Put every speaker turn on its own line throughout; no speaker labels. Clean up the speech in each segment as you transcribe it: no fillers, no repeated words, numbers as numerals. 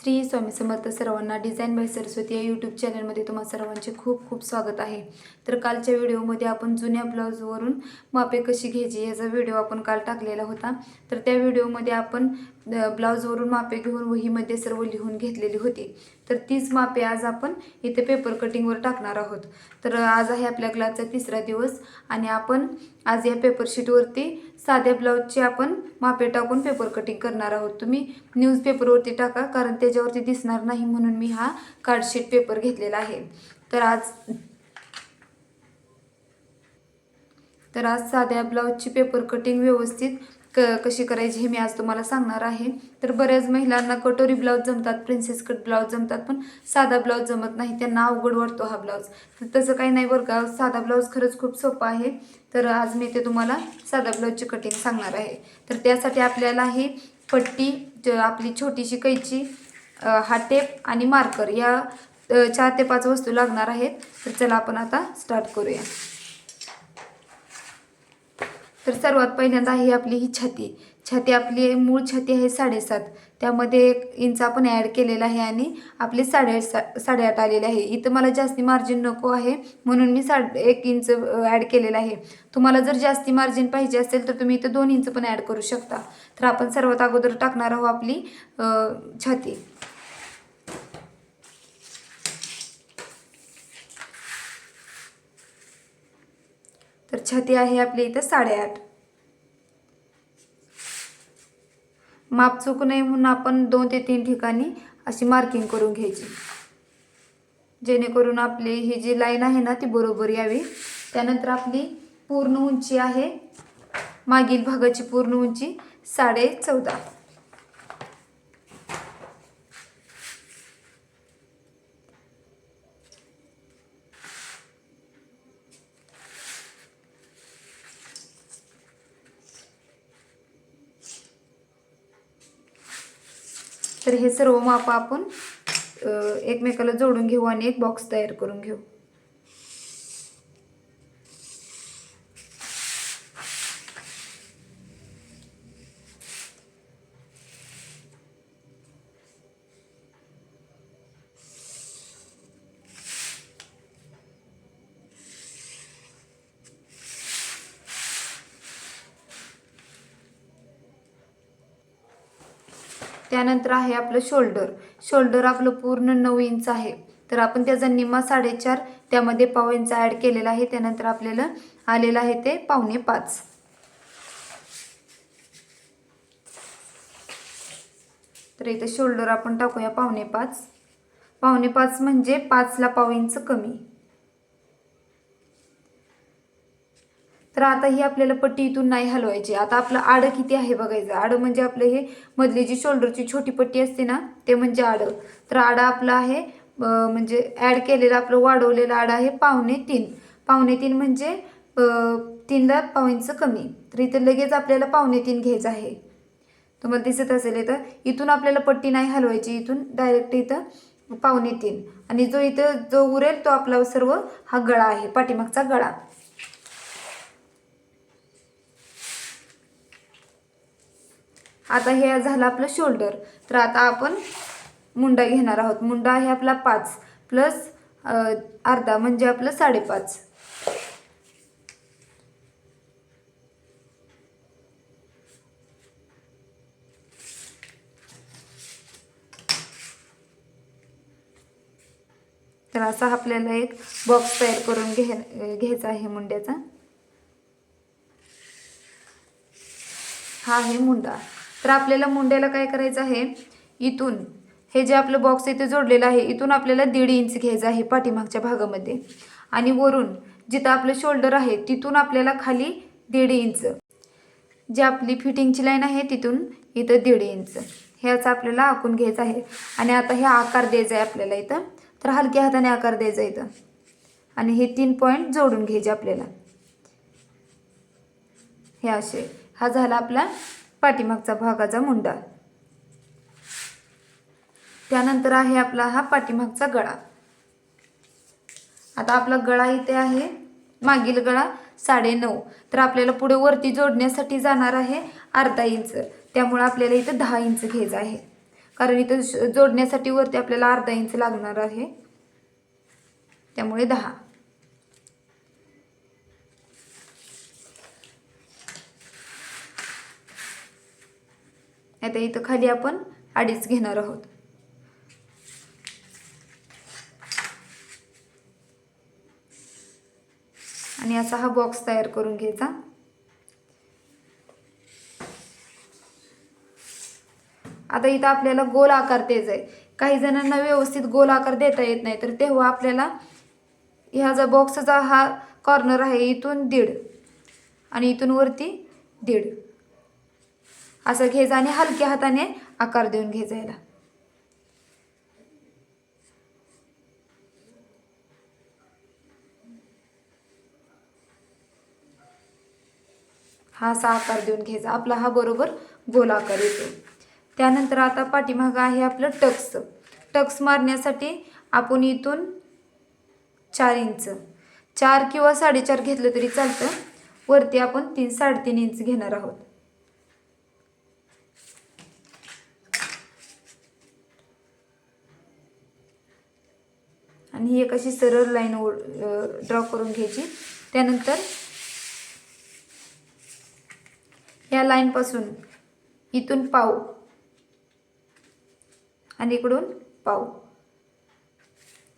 श्री स्वामी समर्थ सर्वांना design bye Saraswati या YouTube चॅनलमध्ये तुम्हा सर्वांचे खूप खूप स्वागत आहे। तर कालच्या व्हिडिओमध्ये आपण जुन्या ब्लाऊजवरून मापे कशी घ्यायची याचा व्हिडिओ आपण काल टाकलेला होता। तर त्या व्हिडिओमध्ये आपण ब्लाऊजवरून मापे घेऊन वहीमध्ये सर्व लिहून घेतलेली होती। तर तीच मापे आज आपण इथे पेपर कटिंगवर टाकणार आहोत। तर आज आहे आपल्या क्लासचा तिसरा दिवस आणि आपण आज या पेपर शीटवरती साध्या ब्लाऊजचे आपण मापे टाकून पेपर कटिंग करणार आहोत। तुम्ही न्यूजपेपरवरती टाका, कारण त्याच्यावरती दिसणार नाही म्हणून मी हा कार्डशीट पेपर घेतलेला आहे। तर आज साध्या ब्लाऊजची पेपर कटिंग व्यवस्थित कशी करायची हे मी आज तुम्हाला सांगणार आहे। तर बऱ्याच महिलांना कटोरी ब्लाऊज जमतात, प्रिन्सेस कट ब्लाऊज जमतात, पण साधा ब्लाऊज जमत नाही, त्यांना अवघड वाटतो हा ब्लाऊज। तर तसं काही नाही बरं का, साधा ब्लाऊज खरंच खूप सोपा आहे। तर आज मी ते तुम्हाला साधा ब्लाऊजची कटिंग सांगणार आहे। तर त्यासाठी आपल्याला ही पट्टी, आपली छोटीशी कैची, हा टेप आणि मार्कर या 4 ते 5 वस्तू लागणार आहेत। तर चला आपण आता स्टार्ट करूया। तर सर्वात पहिल्यांदा आहे आपली ही छाती आपली मूळ छाती आहे 7.5, त्यामध्ये 1 इंच आपण ॲड केलेला आहे आणि आपले 8.5 आलेले आहे। इथं मला जास्ती मार्जिन नको आहे म्हणून मी 1 इंच ॲड केलेला आहे। तुम्हाला जर जास्ती मार्जिन पाहिजे असेल तर तुम्ही इथं 2 इंच पण ॲड करू शकता। तर आपण सर्वात अगोदर टाकणार आहोत आपली छाती। तर छाती आहे आपली इथं 8.5। माप चूक नये म्हणून आपण 2 ते 3 ठिकाणी अशी मार्किंग करून घ्यायची, जेणेकरून आपली ही जी लाईन आहे ना ती बरोबर यावी। त्यानंतर आपली पूर्ण उंची आहे, मागील भागाची पूर्ण उंची 14.5। तर हे सर्व माप आपण एकमेकाला जोडून घेऊ आणि एक बॉक्स तयार करून घेऊ। त्यानंतर आहे आपलं शोल्डर आपलं पूर्ण 9 इंच आहे। तर आपण त्याचा निम्मा 4.5, त्यामध्ये पाव इंच ॲड केलेला आहे। त्यानंतर आपल्याला आलेला आहे ते 4.25। तर इथे शोल्डर आपण टाकूया 4.25। 4.25 म्हणजे 5 ला पाव इंच कमी। तर आता ही आपल्याला पट्टी इथून नाही हलवायची। आता आपलं आडं किती आहे बघायचं। आडं म्हणजे आपलं हे मधली जी शोल्डरची छोटी पट्टी असते ना ते म्हणजे आडं। तर आडं आपलं आहे म्हणजे ॲड केलेलं आपलं वाढवलेलं आडं आहे 3.25। 3.25 म्हणजे 3 ला पाव इंच कमी। तर इथं लगेच आपल्याला 3.25 घ्यायचं आहे। तुम्हाला दिसत असेल इथून आपल्याला पट्टी नाही हलवायची, इथून डायरेक्ट इथं 3.25 आणि जो इथं जो उरेल तो आपला सर्व हा गळा आहे, पाठीमागचा गळा। आता हे झालं आपलं शोल्डर। तर आता आपण मुंडा घेणार आहोत। मुंडा आहे आपला 5 प्लस अर्धा म्हणजे आपलं 5.5। तर असा आपल्याला एक बॉक्स तयार करून घ्यायचा आहे मुंड्याचा। हा आहे मुंडा। तर आपल्याला मुंड्याला काय करायचं आहे, इथून हे जे आपलं बॉक्स इथे जोडलेलं आहे इथून आपल्याला 1.5 इंच घ्यायचं आहे पाठीमागच्या भागामध्ये, आणि वरून जिथं आपलं शोल्डर आहे तिथून आपल्याला खाली 1.5 इंच, जी आपली फिटिंगची लाईन आहे तिथून इथं 1.5 इंच ह्याच आपल्याला आखून घ्यायचं आहे। आणि आता हे आकार द्यायचा आहे आपल्याला इथं। तर हलक्या हाताने आकार द्यायचा इथं आणि हे 3 पॉईंट जोडून घ्यायचे आपल्याला, हे असे। हा झाला आपला पाठीमागचा भागाचा मुंडा। त्यानंतर आहे आपला हा पाठीमागचा गळा। आता आपला गळा इथे आहे, मागील गळा 9.5। तर आपल्याला पुढे वरती जोडण्यासाठी जाणार आहे अर्धा इंच, त्यामुळे आपल्याला इथं 10 इंच घ्यायचं आहे। कारण इथं जोडण्यासाठी वरती आपल्याला अर्धा इंच लागणार आहे, त्यामुळे 10. आता इथं खाली आपण 2.5 घेणार आहोत. आणि असा हा बॉक्स तयार करून घ्यायचा. आता इथं आपल्याला गोल आकार द्यायचा आहे. काही जणांना व्यवस्थित गोल आकार देता येत नाही, तर तेव्हा आपल्याला ह्या जो बॉक्सचा हा कॉर्नर आहे इथून 1.5 आणि इथून वरती 1.5 असं घ्यायचं आणि हलक्या हाताने आकार देऊन घ्यायचा याला. हा असा आकार देऊन घ्यायचा. आपला हा बरोबर गोल आकार येतो. त्यानंतर आता पाठीमागं आहे आपलं टक्स. टक्स मारण्यासाठी आपण इथून 4 इंच, 4 किंवा 4.5 घेतलं तरी चालतं. वरती आपण 3-3.5 इंच घेणार आहोत. आणि ही एक अशी सरळ लाईन ड्रॉ करून घ्यायची. त्यानंतर या लाईन पासून इथून पाव आणि इकडून पाव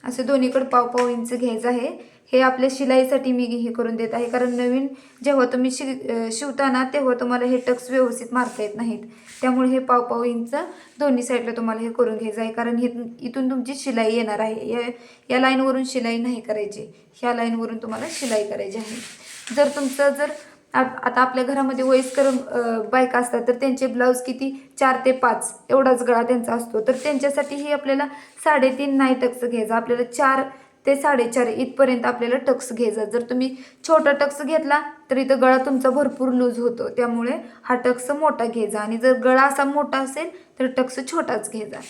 असं दोन्हीकडे पाव इंच घ्यायचं आहे. हे आपल्या शिलाईसाठी मी हे करून देत आहे, कारण नवीन जेव्हा तुम्ही शिवताना तेव्हा तुम्हाला हे टक्स व्यवस्थित मारता येत नाहीत. त्यामुळे हे पाव इंच दोन्ही साईडला तुम्हाला हे करून घ्यायचं आहे, कारण इथून तुमची शिलाई येणार आहे. या लाईनवरून शिलाई नाही करायची, ह्या लाईनवरून तुम्हाला शिलाई करायची आहे. जर तुमचं आता आपल्या घरामध्ये वयस्कर बायका असतात, तर त्यांचे ब्लाऊज किती 4 ते 5 एवढाच गळा त्यांचा असतो. तर त्यांच्यासाठीही आपल्याला 3.5 नाही टक्स घ्यायचा, आपल्याला 4 ते 4.5 इथपर्यंत आपल्याला टक्स घ्यायचा. जर तुम्ही छोटा टक्स घेतला तर इथं गळा तुमचा भरपूर लूज होतो, त्यामुळे हा टक्स मोठा घ्यायचा. आणि जर गळा असा मोठा असेल तर टक्स छोटाच घ्यायचा.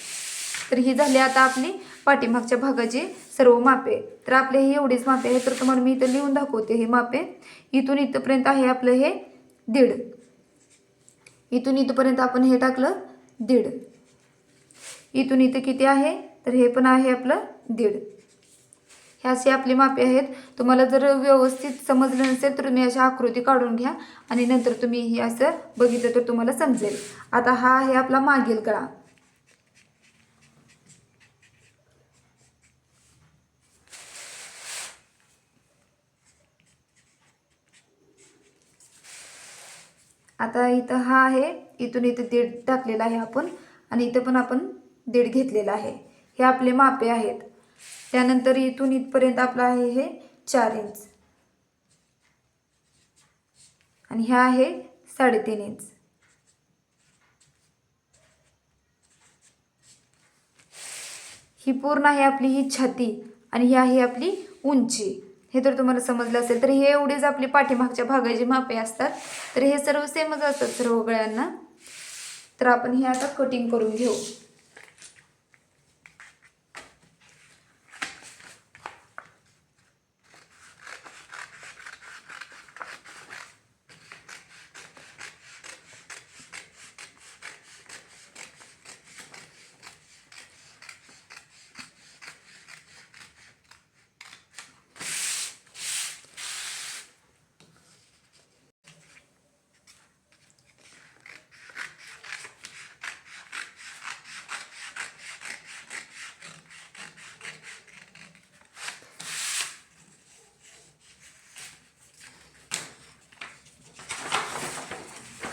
तर ही झाली आता आपली पाठीमागच्या भागाची सर्व मापे. तर आपले ही एवढीच मापे आहे. तर तुम्हाला मी इथं लिहून दाखवते. हे मापे इथून इथपर्यंत आहे आपलं हे 1.5. इथून इथपर्यंत आपण हे टाकलं 1.5. इथून इथं किती आहे, तर हे पण आहे आपलं 1.5. हे अशी आपली मापे आहेत. तुम्हाला जर व्यवस्थित समजलं नसेल तर तुम्ही अशा आकृती काढून घ्या आणि नंतर तुम्ही हे असं बघितलं तर तुम्हाला समजेल. आता हा आहे आपला मागील गळा. आता इथं हा आहे, इथून इथं 1.5 टाकलेला आहे आपण आणि इथं पण आपण 1.5 घेतलेला आहे. हे आपले मापे आहेत. त्यानंतर इथून इथपर्यंत आपलं आहे हे 4 इंच आणि ह्या आहे 3.5 इंच. ही पूर्ण आहे आपली ही छाती आणि ही आहे आपली उंची. हे तर तुम्हाला समजलं असेल. तर हे एवढीच आपली पाठीमागच्या भागाची मापे असतात. तर हे सर्व सेमच असतात सर्व गळ्यांना. तर आपण हे आता कटिंग करून घेऊ.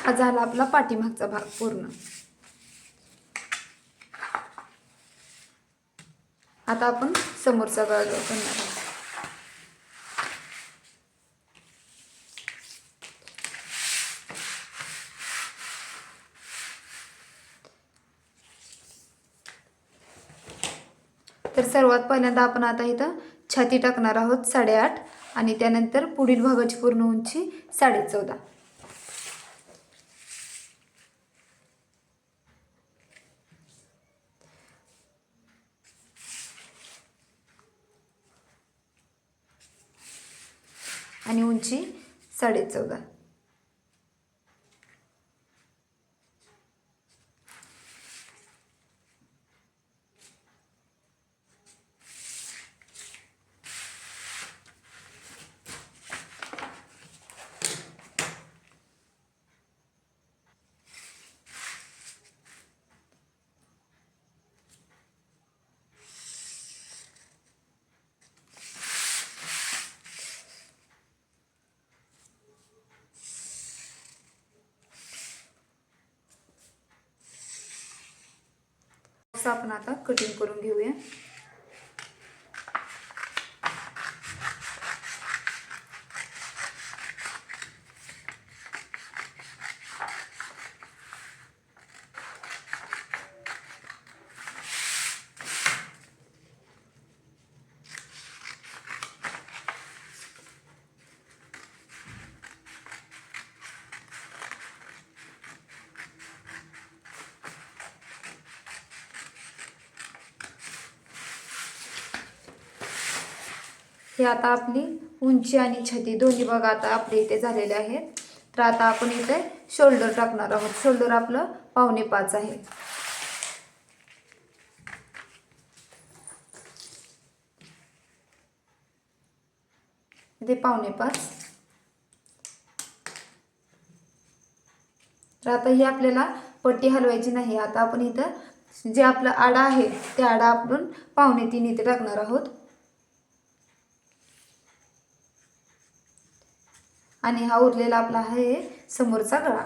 हा झाला आपला पाठीमागचा भाग पूर्ण. आता आपण समोरचा गळा करणार आहोत. तर सर्वात पहिल्यांदा आपण आता इथं छाती टाकणार आहोत 8.5 आणि त्यानंतर पुढील भागाची पूर्ण उंची 14.5. आणि उंची 14.5. असं आपण आता कटिंग करून घेऊया. हे आता आपली उंची आणि छाती दोन्ही बघा आता आपले इथे झालेले आहेत. तर आता आपण इथे शोल्डर टाकणार आहोत. शोल्डर आपलं 5.25 आहे. इथे 5.25. तर आता ही आपल्याला पट्टी हलवायची नाही. आता आपण इथं जे आपला आडा आहे ते आडा आपण 3.25 इथे टाकणार आहोत. आणि हा उरलेला आपला आहे समोरचा गळा.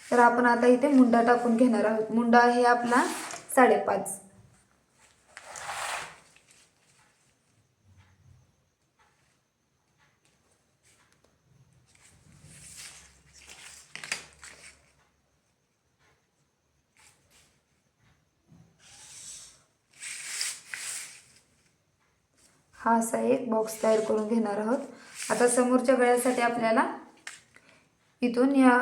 तर आपण आता इथे मुंडा टाकून घेणार आहोत. मुंडा आहे आपला 5.5. हा असा एक बॉक्स तयार करून घेणार आहोत. आता समोरच्या गळ्यासाठी आपल्याला इथून या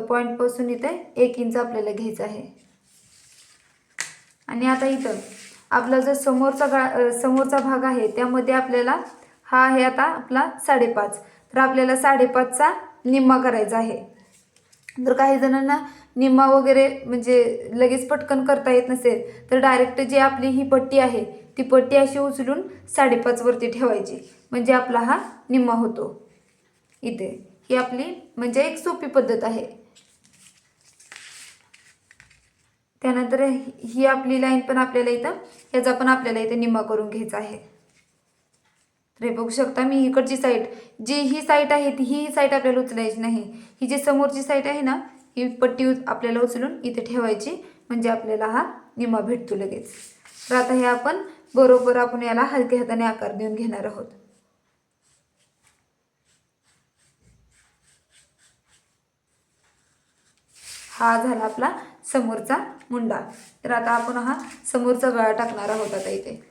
पॉईंटपासून इथे 1 इंच आपल्याला घ्यायचं आहे. आणि आता इथं आपला जो समोरचा भाग आहे त्यामध्ये आपल्याला हा आहे आता आपला 5.5. तर आपल्याला 5.5चा निम्मा करायचा आहे. जर काही जणांना निम्मा वगैरे म्हणजे लगेच पटकन करता येत नसेल तर डायरेक्ट जी आपली ही पट्टी आहे ती पट्टी अशी उचलून 5.5 वरती ठेवायची, म्हणजे आपला हा निम्मा होतो इथे. ही आपली म्हणजे एक सोपी पद्धत आहे. त्यानंतर ही आपली लाईन पण आपल्याला इथं ह्याचा पण आपल्याला इथे निम्मा करून घ्यायचा आहे. तर हे बघू शकता मी इकडची साईड जी ही साईड आहे ती ही साईड आपल्याला उचलायची नाही. ही जी समोरची साईड आहे ना ही पट्टी आपल्याला उचलून इथे ठेवायची, म्हणजे आपल्याला हा निम्मा भेटतो लगेच. तर आता हे आपण बरोबर आपण याला हलक्या हाताने आकार देऊन घेणार आहोत. हा झाला आपला समोरचा मुंडा. तर आता आपण हा समोरचा गळा टाकणार आहोत. आता इथे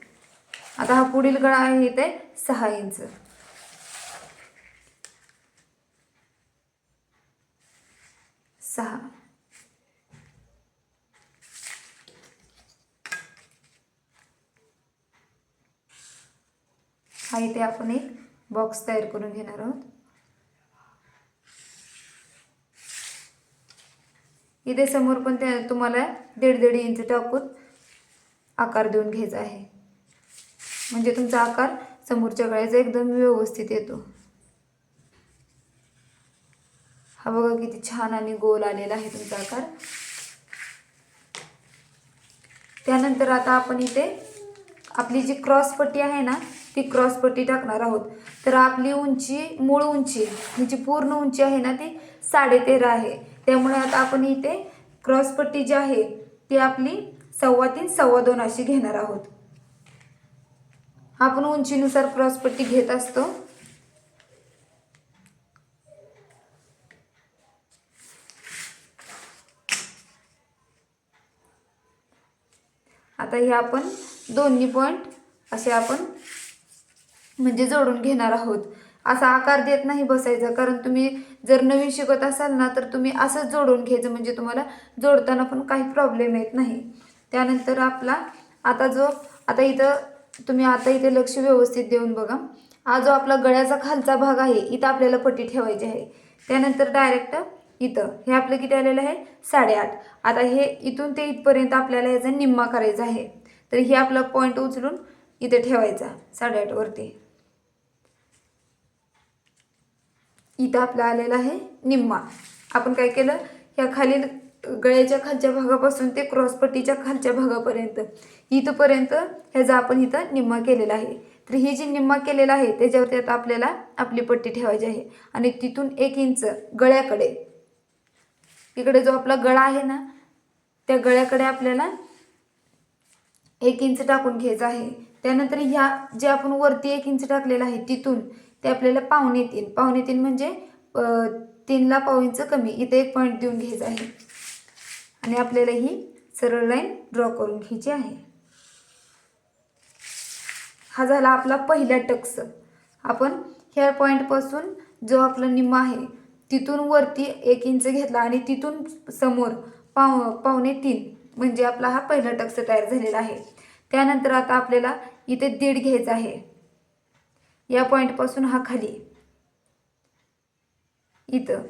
आता हा पुढील गळा आहे इथे 6 इंच. हा इथे आपण एक बॉक्स तयार करून घेणार आहोत. इथे समोर पण तुम्हाला 1.5 इंच टाकून आकार देऊन घ्यायचा आहे, म्हणजे तुमचा आकार समोरच्या गळ्याचा एकदम व्यवस्थित येतो. हा बघा किती छान आणि गोल आलेला आहे तुमचा आकार. त्यानंतर आता आपण इथे आपली जी क्रॉस पट्टी आहे ना ती क्रॉस पट्टी टाकणार आहोत. तर आपली उंची मूळ उंची म्हणजे पूर्ण उंची आहे ना ती 13.5 आहे. त्यामुळे आता आपण इथे क्रॉस पट्टी जी आहे ती आपली 3.25 2.25 अशी घेणार आहोत. आपण उंचीनुसार क्रॉस पट्टी घेत असतो. आता हे आपण दोन्ही पॉईंट असे आपण म्हणजे जोडून घेणार आहोत. असा आकार देत नाही बसायचा, कारण तुम्ही जर नवीन शिकत असाल ना तर तुम्ही असंच जोडून घ्यायचं, म्हणजे तुम्हाला जोडताना पण काही प्रॉब्लेम येत नाही. त्यानंतर आपला आता इथे लक्ष व्यवस्थित देऊन बघा. हा जो आपला गळ्याचा खालचा भाग आहे इथं आपल्याला पट्टी ठेवायची आहे. त्यानंतर डायरेक्ट इथं हे आपलं किती आलेलं आहे 8.5. आता हे इथून ते इथपर्यंत आपल्याला याचा निम्मा करायचा आहे. तर हे आपला पॉईंट उचलून इथे ठेवायचा 8.5 वरती. इथं आपला आलेला आहे निम्मा. आपण काय केलं, ह्या खालील गळ्याच्या खालच्या भागापासून ते क्रॉसपट्टीच्या खालच्या भागापर्यंत इथपर्यंत ह्याचा आपण इथं निम्मा केलेला आहे. तर ही जी निम्मा केलेला आहे त्याच्यावरती आता आपल्याला आपली पट्टी ठेवायची आहे आणि तिथून 1 इंच गळ्याकडे इकडे जो आपला गळा आहे ना, त्या गळ्याकडे आपल्याला 1 इंच टाकून घ्यायचं आहे. त्यानंतर ह्या जे आपण वरती 1 इंच टाकलेलं आहे तिथून ते आपल्याला 2.5 म्हणजे 3ला पाव इंच कमी इथे 1 पॉईंट देऊन घ्यायचं आहे आणि आपल्याला ही सरळ लाईन ड्रॉ करून घ्यायची आहे. हा झाला आपला पहिला टक्स. आपण ह्या पॉईंटपासून जो आपला निम्मा आहे तिथून वरती 1 इंच घेतला आणि तिथून समोर 2.5 म्हणजे आपला हा पहिला टक्स तयार झालेला आहे. त्यानंतर आता आपल्याला इथे 1.5 घ्यायचा आहे. या पॉईंटपासून हा खाली इथं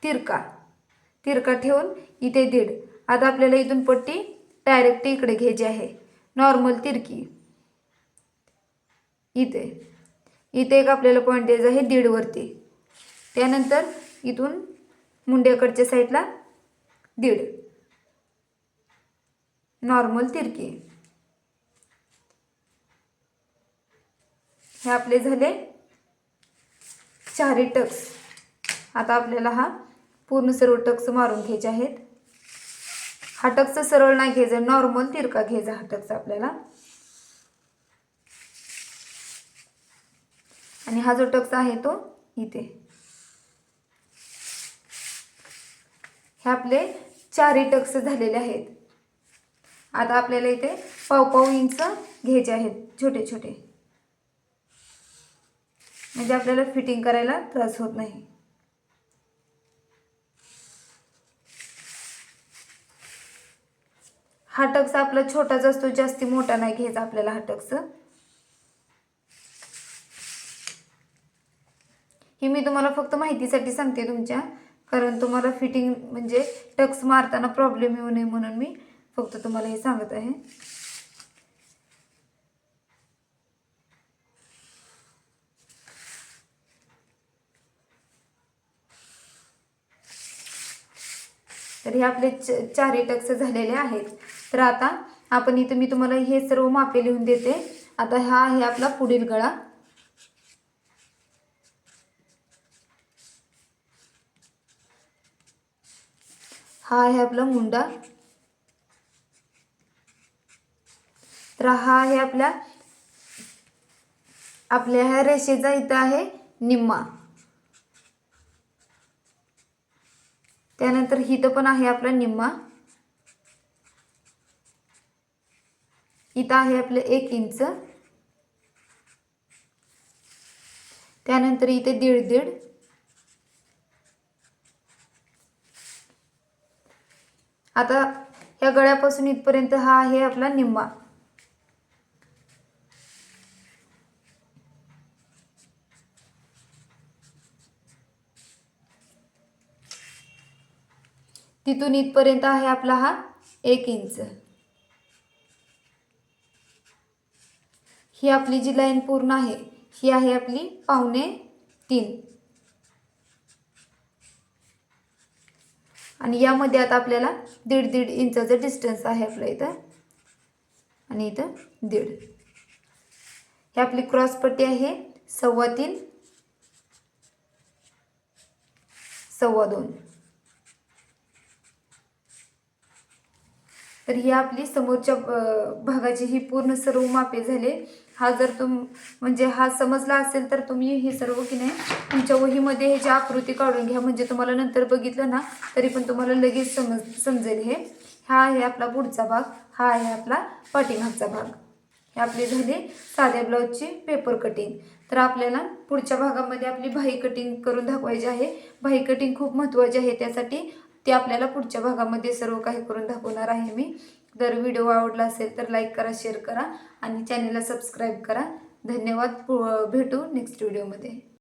तिरका ठेवून इथे 1.5. आता आपल्याला इथून पट्टी डायरेक्ट इकडे घ्यायची आहे, नॉर्मल तिरकी. इथे एक आपल्याला पॉईंट द्यायचा आहे 1.5 वरती. त्यानंतर इथून मुंड्याकडच्या साईडला 1.5 नॉर्मल तिरकी. हे आपले झाले 4 टक्स. आता आपल्याला हा पूर्ण सर्व टक्स मारून घ्यायचे आहेत. हा टक्स सरळ नाही घ्यायचा, नॉर्मल तिरका घ्यायचा हा टक्स आपल्याला. आणि हा जो टक्स आहे तो इथे. हे आपले 4 टक्स झालेले आहेत. आता आपल्याला इथे 1.5 इंच घ्यायचे आहेत छोटे छोटे, म्हणजे आपल्याला फिटिंग करायला त्रास होत नाही. हा टक्स आपला छोटाच असतो, जास्ती मोठा नाही घ्यायचा आपल्याला हा टक्स. ही मी तुम्हाला फक्त माहितीसाठी सांगते तुमच्या, कारण तुम्हाला फिटिंग म्हणजे टक्स मारताना प्रॉब्लेम येऊ नये म्हणून मी फक्त तुम्हाला हे सांगत आहे. तर हे आपले 4 टक्स झालेले आहेत. तर आता आपण इथं मी तुम्हाला हे सर्व मापे लिहून देते. आता हा आहे आपला पुढील गळा. हा आहे आपला मुंडा. तर हा आहे आपल्या ह्या रेषेचा इथं आहे निम्मा. त्यानंतर इथं पण आहे आपला निम्मा. इथं आहे आपलं 1 इंच. त्यानंतर इथे 1.5. आता या गळ्यापासून इथपर्यंत हा आहे आपला निम्मा. तिथून इथपर्यंत आहे आपला हा 1 इंच. ही आपली जी लाईन पूर्ण आहे ही आहे आपली 2.5. आणि यामध्ये आता आपल्याला 1.5 इंचाचं डिस्टन्स आहे आपल्या इथं आणि इथं 1.5. ही आपली क्रॉस पट्टी आहे 3.25 2.25. तर ही आपली समोरच्या भागाची ही पूर्ण सर्व मापे झाले. हा जर म्हणजे हा समजला असेल तर तुम्ही हे सर्व की नाही तुमच्या वहीमध्ये ह्याची आकृती काढून घ्या, म्हणजे तुम्हाला नंतर बघितलं ना तरी पण तुम्हाला लगेच समजेल हे. हा आहे आपला पुढचा भाग, हा आहे आपला पाठीमागचा भाग. हे आपली झाली साध्या ब्लाऊजची पेपर कटिंग. तर आपल्याला पुढच्या भागामध्ये आपली बाही कटिंग करून दाखवायची आहे. बाही कटिंग खूप महत्त्वाची आहे, त्यासाठी ते आपल्याला पुढच्या भागामध्ये सर्व काही करून दाखवणार आहे मी. जर व्हिडिओ आवडला असेल तर लाईक करा, शेअर करा आणि चॅनलला सबस्क्राईब करा. धन्यवाद. भेटू नेक्स्ट व्हिडिओमध्ये.